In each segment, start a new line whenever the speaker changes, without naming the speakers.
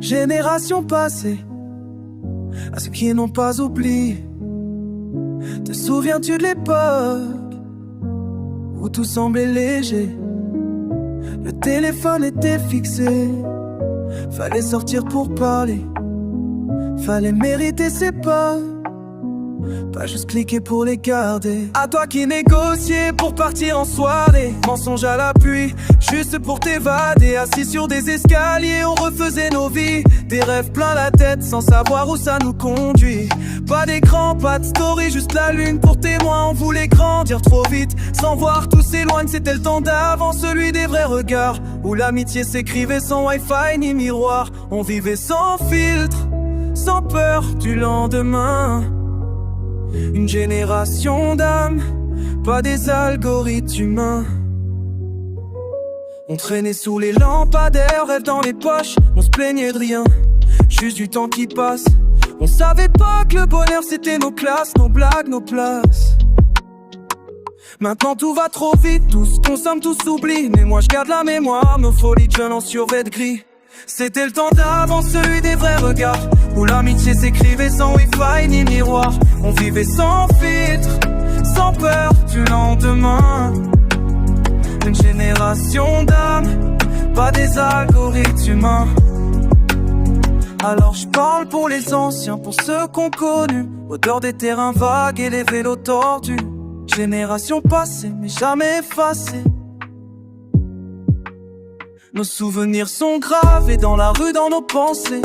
Génération passée, à ceux qui n'ont pas oublié. Te souviens-tu de l'époque où tout semblait léger? Le téléphone était fixé, fallait sortir pour parler, fallait mériter ses pas, pas juste cliquer pour les garder. À toi qui négociais pour partir en soirée, mensonge à l'appui, juste pour t'évader. Assis sur des escaliers, on refaisait nos vies, des rêves plein la tête sans savoir où ça nous conduit. Pas d'écran, pas de story, juste la lune pour témoin. On voulait grandir trop vite, sans voir tout s'éloigne. C'était le temps d'avant, celui des vrais regards, où l'amitié s'écrivait sans wifi ni miroir. On vivait sans filtre, sans peur du lendemain. Une génération d'âmes, pas des algorithmes humains. On traînait sous les lampadaires, rêve dans les poches. On se plaignait de rien, juste du temps qui passe. On savait pas que le bonheur c'était nos classes, nos blagues, nos places. Maintenant tout va trop vite, tous consomment, tous oublient. Mais moi je garde la mémoire, nos folies de jeunes en survêt gris. C'était le temps d'avant, celui des vrais regards, où l'amitié s'écrivait sans wifi ni miroir. On vivait sans filtre, sans peur du lendemain. Une génération d'âmes, pas des algorithmes humains. Alors je parle pour les anciens, pour ceux qu'on connu, odeur des terrains vagues et les vélos tordus. Génération passée, mais jamais effacée. Nos souvenirs sont gravés dans la rue, dans nos pensées.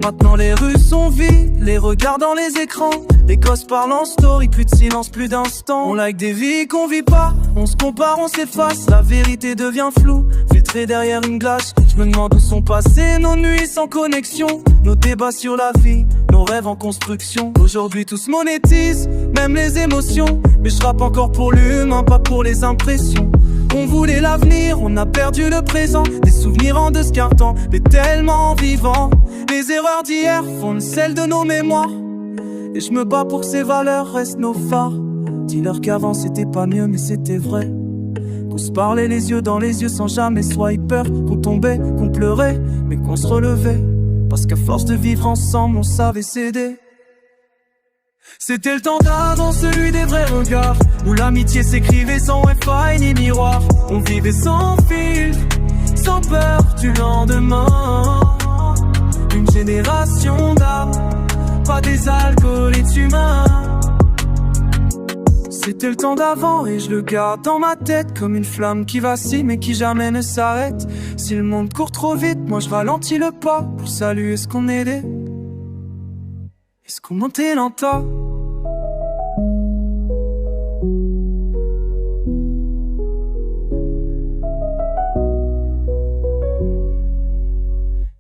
Maintenant les rues sont vides, les regards dans les écrans. Les gosses parlent en story, plus de silence, plus d'instants. On like des vies qu'on vit pas, on se compare, on s'efface. La vérité devient floue, filtrée derrière une glace. Je me demande où sont passées nos nuits sans connexion, nos débats sur la vie, nos rêves en construction. Aujourd'hui tout se monétise, même les émotions. Mais je rappe encore pour l'humain, pas pour les impressions. On voulait l'avenir, on a perdu le présent. Des souvenirs en descartant, mais tellement vivants. Les erreurs d'hier font celles de nos mémoires. Et je me bats pour que ces valeurs restent nos phares. Dis-leur qu'avant c'était pas mieux mais c'était vrai. Qu'on se parlait les yeux dans les yeux sans jamais swiper. Qu'on tombait, qu'on pleurait, mais qu'on se relevait. Parce qu'à force de vivre ensemble on savait s'aider. C'était le temps d'avant, celui des vrais regards, où l'amitié s'écrivait sans wifi ni miroir. On vivait sans fil, sans peur du lendemain. Une génération d'âmes, pas des alcooliques humains. C'était le temps d'avant et je le garde dans ma tête, comme une flamme qui vacille mais qui jamais ne s'arrête. Si le monde court trop vite, moi je ralentis le pas pour saluer ce qu'on aidait. Est-ce qu'on montait lentement?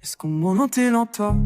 Est-ce qu'on montait lentement?